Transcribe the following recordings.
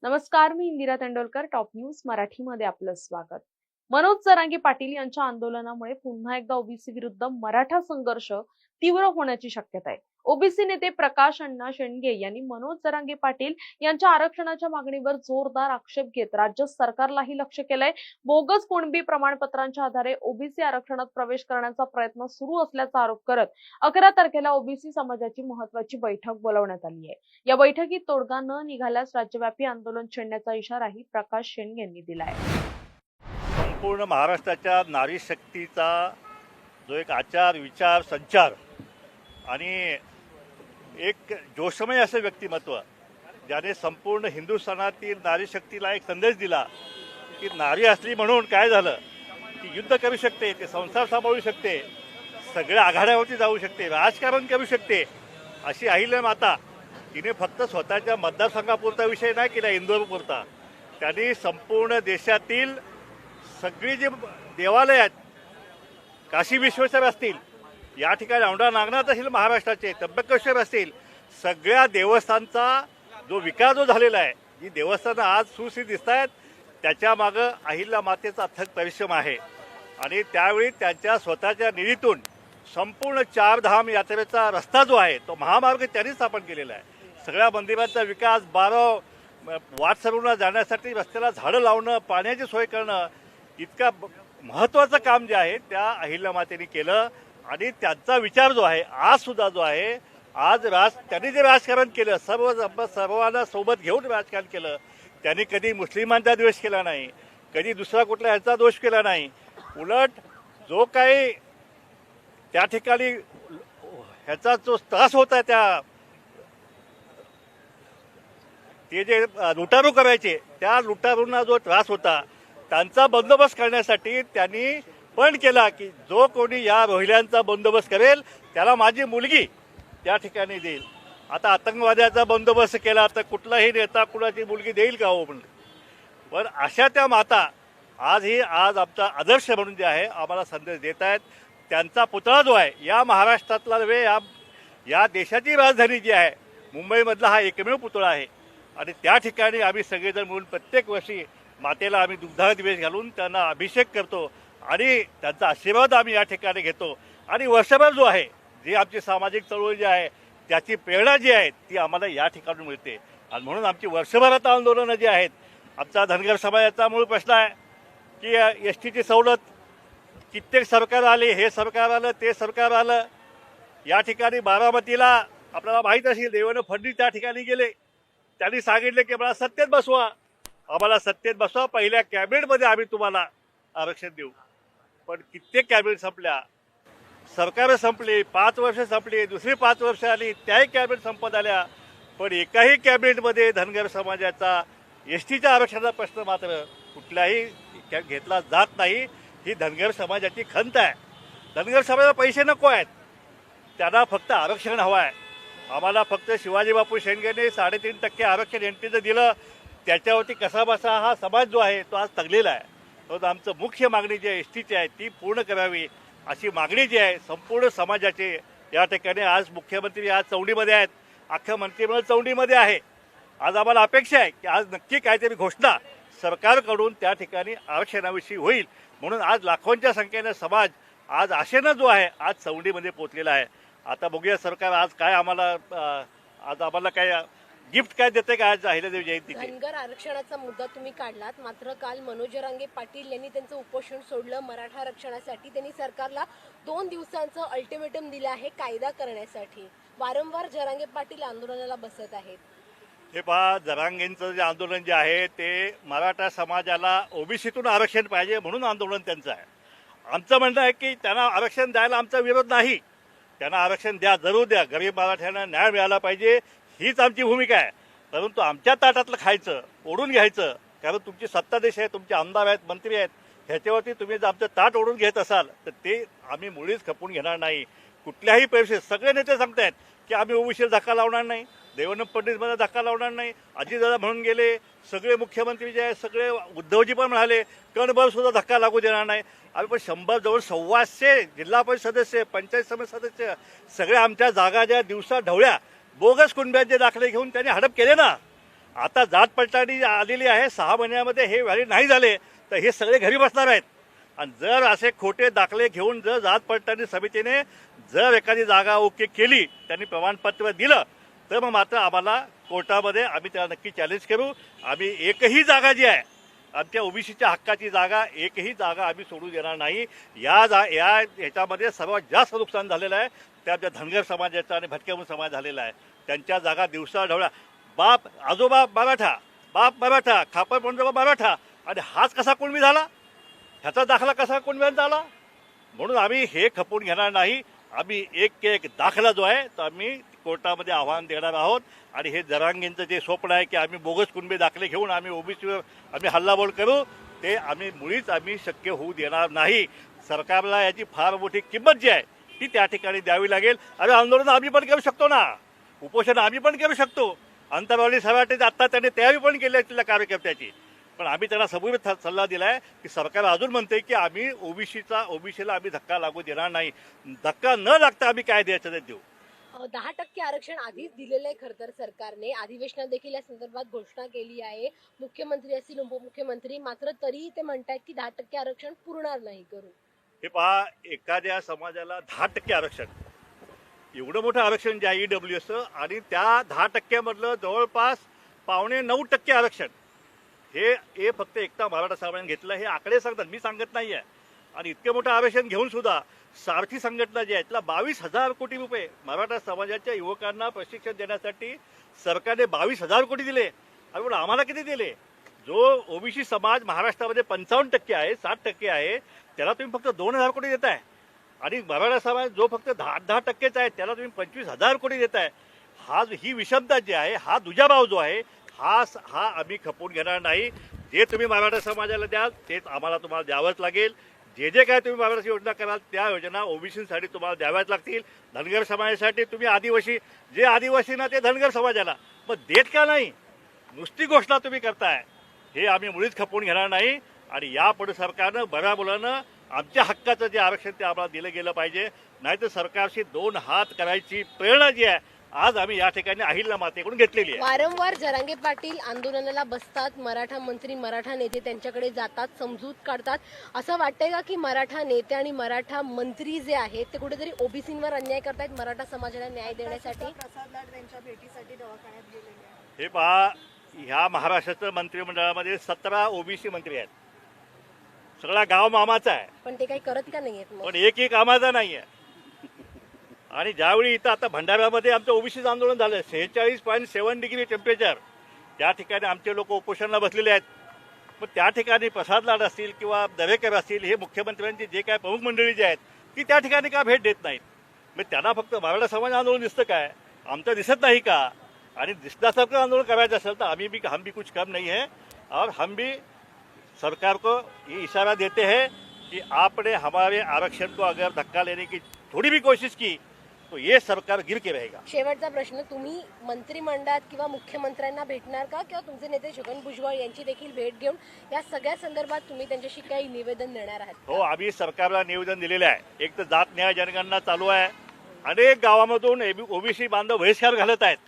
नमस्कार, मी Indira Tendolkar. Top news मराठीमध्ये आपलं स्वागत. मनोज जरांगे पाटील यांच्या आंदोलनामुळे पुन्हा एकदा ओबीसी विरुद्ध मराठा संघर्ष तीव्र होण्याची शक्यता आहे. ओबीसी नेते प्रकाश अण्णा शेंडगे यांनी मनोज जरांगे पाटील यांच्या आरक्षणाच्या मागणीवर जोरदार आक्षेप घेत राज्य सरकारलाही लक्ष केलंय. बोगस कुणबी प्रमाणपत्रांच्या आधारे ओबीसी आरक्षणात प्रवेश करण्याचा प्रयत्न सुरू असल्याचा आरोप करत 11 तारखेला ओबीसी समाजाची महत्त्वाची बैठक बोलावण्यात आली आहे. या बैठकीत तोडगा न निघाल्यास राज्यव्यापी आंदोलन छेडण्याचा इशाराही प्रकाश शेंडगे यांनी दिला आहे. संपूर्ण महाराष्ट्राच्या नारी शक्तीचा जो एक आचार विचार संचार आणि एक जोशमय असं व्यक्तिमत्व ज्याने संपूर्ण हिंदुस्थानातील नारी शक्तीला एक संदेश दिला की नारी असली म्हणून काय झालं, ती युद्ध करू शकते, ती संसार सांभाळू शकते, सगळ्या आघाड्यावरती जाऊ शकते, राजकारण करू शकते. अशी अहिल्यामाता तिने फक्त स्वतःच्या मतदारसंघापुरता विषय नाही केला, इंदोरपुरता. त्यांनी संपूर्ण देशातील सगळी जी देवालय आहेत, काशी विश्वेश्वर असतील, या ठिकाणी औंढा नागनाथ असतील, महाराष्ट्राचे त्र्यंबकेश्वर असतील, सगळ्या देवस्थानचा जो विकास जो झालेला आहे, जी देवस्थानं आज सुस्थितीत दिसत आहेत, त्याच्या मागं अहिल्या मातेचा अथक परिश्रम आहे. आणि त्यावेळी त्यांच्या स्वतःच्या निधीतून संपूर्ण चारधाम यात्रेचा रस्ता जो आहे तो महामार्ग त्यांनी स्थापन केलेला आहे. सगळ्या मंदिरांचा विकास, 12 वाटसरूंना जाण्यासाठी रस्त्याला झाडं लावणं, पाण्याची सोय करणं, इतका महत्त्वाचं काम जे आहे त्या अहिल्यामातेने केलं. आणि त्यांचा विचार जो आहे आज सुद्धा जो आहे, आज त्यांनी जे राजकारण केलं, सर्वांना सोबत घेऊन राजकारण केलं. त्यांनी कधी मुस्लिमांचा द्वेष केला नाही, कधी दुसरा कुठल्या ह्याचा दोष केला नाही. उलट जो काही त्या ठिकाणी ह्याचा जो त्रास होता, ते जे लुटारू करायचे, त्या लुटारूंना जो त्रास होता त्यांचा बंदोबस्त करण्यासाठी त्यांनी पण केला की जो कोणी या रोहिल्यांचा बंदोबस्त करेल त्याला माझी मुलगी त्या ठिकाणी देईल. आता आतंकवाद्याचा बंदोबस्त केला तर कुठलाही नेता कुणाची मुलगी देईल का हो? पण अशा त्या माता आज आमचा आदर्श म्हणून जे आहे आम्हाला संदेश देत आहेत. त्यांचा पुतळा जो आहे या महाराष्ट्रातला या देशाची राजधानी जी आहे मुंबईमधला हा एकमेव पुतळा आहे. आणि त्या ठिकाणी आम्ही सगळेजण मिळून प्रत्येक वर्षी मातेला आम्ही दुग्धाळ दिवेश घालून त्यांना अभिषेक करतो आणि त्यांचा आशीर्वाद आम्ही या ठिकाणी घेतो. आणि वर्षभर जो आहे जी आमची सामाजिक चळवळ जी आहे त्याची प्रेरणा जी आहे ती आम्हाला या ठिकाणी मिळते. आणि म्हणून आमची वर्षभरात आंदोलनं जी आहेत, आमचा धनगर समाजाचा मूळ प्रश्न आहे की एसटीची सवलत, कित्येक सरकार आले, हे सरकार आलं, ते सरकार आलं. या ठिकाणी बारामतीला आपल्याला माहीत असेल देवेंद्र फडणवीस त्या ठिकाणी गेले, त्यांनी सांगितले की मला सत्तेत बसवा, आम्हाला सत्तेत बसवा, पहिल्या कॅबिनेटमध्ये आम्ही तुम्हाला आरक्षण देऊ. पण कित्येक कॅबिनेट संपल्या, सरकारं संपली, 5 वर्ष संपली, दुसरी 5 वर्ष आली, त्याही कॅबिनेट संपत आल्या. पण एकाही कॅबिनेटमध्ये धनगर समाजाचा एसटीच्या आरक्षणाचा प्रश्न मात्र कुठलाही घेतला जात नाही. ही धनगर समाजाची खंत आहे. धनगर समाजाला पैसे नको आहेत, त्यांना फक्त आरक्षण हवं आहे. आम्हाला फक्त शिवाजी बापू शेंडगेने 3.5% आरक्षण एनटीचं दिलं, त्याच्यावरती कसाबसा हा समाज जो आहे तो आज तगलेला आहे. तर आमचं मुख्य मागणी जी आहे एसटीची आहे ती पूर्ण करावी अशी मागणी जी आहे संपूर्ण समाजाची. या ठिकाणी आज मुख्यमंत्री आज चौंडीमध्ये आहेत, अख्खं मंत्रिमंडळ चौंडीमध्ये आहे. आज आम्हाला अपेक्षा आहे की आज नक्की काहीतरी घोषणा सरकारकडून त्या ठिकाणी आरक्षणाविषयी होईल. म्हणून आज लाखोंच्या संख्येनं समाज आज आशेनं जो आहे आज चौंडीमध्ये पोचलेला आहे. आता बघूया सरकार आज काय आम्हाला काय गिफ्ट काय देते का आज अहिल्यादेवी जयंतीचे. धनगर आरक्षणाचा मुद्दा तुम्ही काढलात, मात्र काल मनोज जरांगे पाटील यांनी त्यांचं उपोषण सोडलं मराठा आरक्षणासाठी. त्यांनी सरकारला 2 दिवसांचं अल्टिमेटम दिलं आहे कायदा करण्यासाठी. वारंवार जरांगे पाटील आंदोलनाला बसत आहेत. हे पहा, जरांगेंचं जे आंदोलन जे आहे ते मराठा समाजाला ओबीसीतून आरक्षण पाहिजे म्हणून आंदोलन त्यांचं आहे. आमचं म्हणणं आहे की त्यांना आरक्षण द्यायला आमचा विरोध नाही, त्यांना आरक्षण द्या, जरूर द्या, गरीब मराठ्यांना न्याय मिळाला पाहिजे, हीच आमची भूमिका आहे. परंतु आमच्या ताटातलं खायचं, ओढून घ्यायचं, कारण तुमची सत्ताधीश आहे, तुमचे आमदार आहेत, मंत्री आहेत, ह्याच्यावरती तुम्ही जर आमचं ताट ओढून घेत असाल तर ते आम्ही मुळीच खपून घेणार नाही. कुठल्याही परिस्थितीत सगळे नेते सांगतायत की आम्ही ओबीसीला धक्का लावणार नाही, देवेंद्र फडणवीसमध्ये धक्का लावणार नाही, अजितदादा म्हणून गेले, सगळे मुख्यमंत्री जे आहेत सगळे, उद्धवजी पण म्हणाले कणभर सुद्धा धक्का लागू देणार नाही. आम्ही पण 100 जवळ 125 जिल्हा परिषद सदस्य, पंचायत समिती सदस्य, सगळ्या आमच्या जागा ज्या दिवसा ढवळ्या बोगस कुणब्यांचे दाखले घेऊन त्यांनी हडप केले ना. आता जात पडताळणी आलेली आहे, 6 महिन्यामध्ये हे व्हॅलिड नाही झाले तर हे सगळे घरी बसणार आहेत. आणि जर असे खोटे दाखले घेऊन जर जात पडताळणी समितीने जर एखादी जागा ओके केली, त्यांनी प्रमाणपत्र दिलं, तर मग मात्र आम्हाला कोर्टामध्ये आम्ही त्याला नक्की चॅलेंज करू. आम्ही एकही जागा जी आहे आमच्या ओबीसीच्या हक्काची जागा, एकही जागा आम्ही सोडू देणार नाही. याच्यामध्ये सर्वात जास्त नुकसान झालेलं आहे त्या आमच्या धनगर समाजाचा आणि भटक्या समाज झालेला आहे. त्यांच्या जागा दिवसा ढवळ्या, बाप आजोबा मराठा, बाप मराठा, खापर पंजोबा मराठा, आणि हाच कसा कुणबी झाला, ह्याचा दाखला कसा कुणबी झाला. म्हणून आम्ही हे खपवून घेणार नाही. आम्ही एक दाखला जो आहे तो आम्ही कोर्टामध्ये आव्हान देणार आहोत. आणि हे जरांगेंचं जे स्वप्न आहे की आम्ही बोगस कुणबी दाखले घेऊन आम्ही ओबीसीवर आम्ही हल्लाबोल करू, ते मुळीच आम्ही शक्य होऊ देणार नाही. सरकारला याची फार मोठी किंमत जी आहे ती त्या ठिकाणी द्यावी लागेल. अरे आंदोलन आम्ही पण करू शकतो ना, उपोषण आम्ही पण करू शकतो. अंतरवाली सभाटे आत्ता त्यांनी तयारी पण केली आहे तिथल्या कार्यकर्त्याची. पण आम्ही त्यांना सबूत सल्ला दिला आहे की सरकार अजून म्हणते की आम्ही ओबीसीला आम्ही धक्का लागू देणार नाही. धक्का न लागता आम्ही काय द्यायचं ते देऊ. 10% आरक्षण आधीच दिलेलं आहे खरं तर सरकारने. अधिवेशनात देखील या संदर्भात घोषणा केली आहे. मुख्यमंत्री असतील, उपमुख्यमंत्री, मात्र तरीही ते म्हणतात की 10% आरक्षण पुरणार नाही करू. हे पहा, एखाद्या समाजाला 10% आरक्षण, एवढं मोठं आरक्षण जे आहे ईडब्ल्यूएसचं, आणि त्या 10% मधलं जवळपास 8.9% आरक्षण हे फक्त एकटा मराठा समाजाने घेतलं. हे आकडे सांगतात, मी सांगत नाही आहे. आणि इतके मोठं आरक्षण घेऊन सुद्धा सारथी संघटना जी आहे तिला 22,000 कोटी रुपये मराठा समाजाच्या युवकांना प्रशिक्षण देण्यासाठी सरकारने 22,000 कोटी दिले. आणि पण आम्हाला किती दिले? जो ओबीसी समाज महाराष्ट्रामध्ये 55% आहे, 60% आहे, त्याला तुम्ही फक्त 2,000 कोटी देताय. आणि मराठा समाज जो फक्त 10% आहे त्याला तुम्ही 25,000 कोटी देताय. ही विषमता जी आहे, हा दुजाभाव जो आहे, हा आम्ही खपवून घेणार नाही. जे तुम्ही मराठा समाजाला द्याल तेच आम्हाला तुम्हाला द्यावंच लागेल. जे काय तुम्ही मराठा योजना कराल त्या योजना ओबीसीसाठी तुम्हाला द्याव्याच लागतील. धनगर समाजासाठी तुम्ही आदिवासी ना ते धनगर समाजाला मग देत का नाही? नुसती घोषणा तुम्ही करताय, हे आम्ही मुळीच खपवून घेणार नाही. आणि यापुढे सरकारनं बराबरानं आमच्या हक्काचं जे आरक्षण ते आम्हाला दिलं गेलं पाहिजे. नाहीतर सरकारशी 2 हात करायची प्रेरणा जी आहे आज आम्ही या ठिकाणी अहिल्या मातेकडून घेतलेली आहे. वारंवार जरांगे पाटील आंदोलनाला बसतात, मराठा मंत्री, मराठा नेते त्यांच्याकडे जातात, समजूत काढतात. असं वाटतंय का की मराठा नेते आणि मराठा मंत्री जे आहेत ते कुठेतरी ओबीसींवर अन्याय करतायत मराठा समाजाला न्याय देण्यासाठी? प्रसाद लाड त्यांच्या भेटीसाठी दवाखान्यात गेलेले आहेत. हे पहा, ह्या महाराष्ट्राच्या मंत्रिमंडळामध्ये 17 ओबीसी मंत्री आहेत. सगळा गाव मामाचा आहे, पण ते काही करत का नाहीयेत मग? पण एकही कामाचा नाही आहे. आणि ज्यावेळी इथं आता भंडाऱ्यामध्ये आमचं ओबीसीचं आंदोलन झालं, 46.7 डिग्री टेम्परेचर, त्या ठिकाणी आमचे लोक उपोषणाला बसलेले आहेत. मग त्या ठिकाणी प्रसाद लाड असतील किंवा दरेकर असतील, हे मुख्यमंत्र्यांची जे काय प्रमुख मंडळी जी आहेत ती त्या ठिकाणी का भेट देत नाहीत? मग त्यांना फक्त मराठा समाज आंदोलन दिसतं काय? आमचं दिसत नाही का? आणि दिसण्यासारखं आंदोलन करायचं असेल तर हम भी कुछ कम नहीं है. और हम भी सरकार को ये इशारा देते हैं कि आपने हमारे आरक्षण को अगर धक्का लेने की थोड़ी भी कोशिश की तो ये सरकार गिर के रहेगा. शेवटचा प्रश्न, तुम्ही मंत्रिमंडळात किंवा मुख्यमंत्र्यांना भेटणार का, किंवा तुमचे नेते छगन भुजबळ यांची देखील भेट घेऊन या सगळ्या संदर्भात तुम्ही त्यांच्याशी काही निवेदन देणार आहात? हो, आम्ही सरकारला निवेदन दिलेलं आहे. एक तर जात न्याय जनगणना चालू आहे. अनेक गावामधून ओबीसी बांधव बहिष्कार घालत आहेत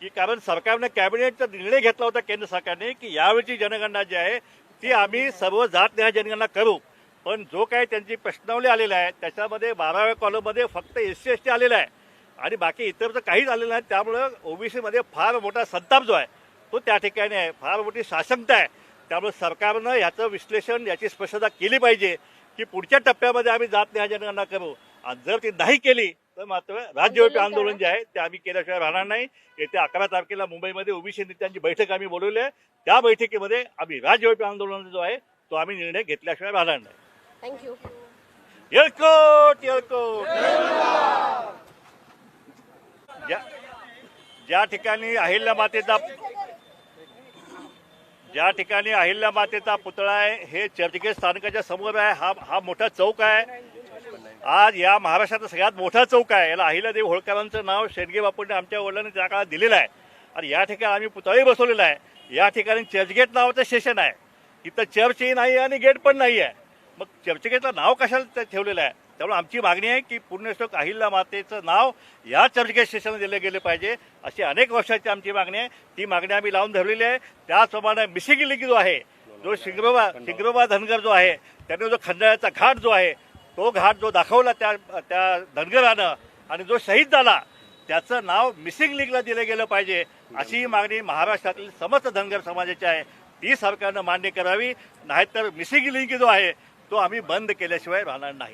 की कारण सरकारने कॅबिनेटचा निर्णय घेतला होता केंद्र सरकारने की यावेळची जनगणना जी आहे ती आम्ही सर्व जात न्याय जनगणना करू. पण जो काही त्यांची प्रश्नावली आलेला आहे त्याच्यामध्ये 12व्या कॉलममध्ये फक्त SC/ST आलेला आहे आणि बाकी इतर तर काहीच आलेलं नाही. त्यामुळं ओबीसीमध्ये फार मोठा संताप जो आहे तो त्या ठिकाणी आहे, फार मोठी साशंकता आहे. त्यामुळे सरकारनं याचं विश्लेषण, याची स्पष्टता केली पाहिजे की पुढच्या टप्प्यामध्ये आम्ही जात न्याय जनगणना करू. आणि जर ती नाही केली तर मात्र राज्यव्यापी आंदोलन जे आहे ते आम्ही केल्याशिवाय राहणार नाही. येत्या 11 तारखेला मुंबईमध्ये ओबीसी नेत्यांची बैठक आम्ही बोलवली आहे. त्या बैठकीमध्ये आम्ही राज्यव्यापी आंदोलन जो आहे तो आम्ही निर्णय घेतल्याशिवाय राहणार नाही. थँक्यू. येळकोट. ज्या ठिकाणी अहिल्या मातेचा पुतळा आहे हे चर्चगेट स्थानकाच्या समोर आहे. हा मोठा चौक आहे. आज या महाराष्ट्राचा सगळ्यात मोठा चौक आहे. याला अहिल्यादेवी होळकरांचं नाव शेडगे बापूंनी आमच्या वडिलांनी त्या काळात दिलेलं आहे. आणि या ठिकाणी आम्ही पुतळाही बसवलेला आहे. या ठिकाणी चर्चगेट नावाचं स्टेशन आहे. इथं चर्चही नाही आणि गेट पण नाही आहे. मग चर्चगेटला नाव कशाला ठेवलेलं आहे? त्यामुळे आमची मागणी आहे की पुण्यश्लोक अहिल्या मातेचं नाव या चर्चगेट स्टेशनला दिलं गेलं पाहिजे, अशी अनेक वर्षाची आमची मागणी आहे. ती मागणी आम्ही लावून धरलेली आहे. त्याचप्रमाणे मिसिंग लिंक जो आहे, जो शिंगरोबा धनगर जो आहे, त्याने जो खंडाळ्याचा घाट जो आहे, तो घाट जो दाखवला त्या धनगरानं आणि जो शहीद झाला त्याचं नाव मिसिंग लिंकला दिलं गेलं पाहिजे, अशी ही मागणी महाराष्ट्रातील समस्त धनगर समाजाची आहे. ती सरकारनं मान्य करावी, नाहीतर मिसिंग लिंक जो आहे तो आम्ही बंद केल्याशिवाय राहणार नाही.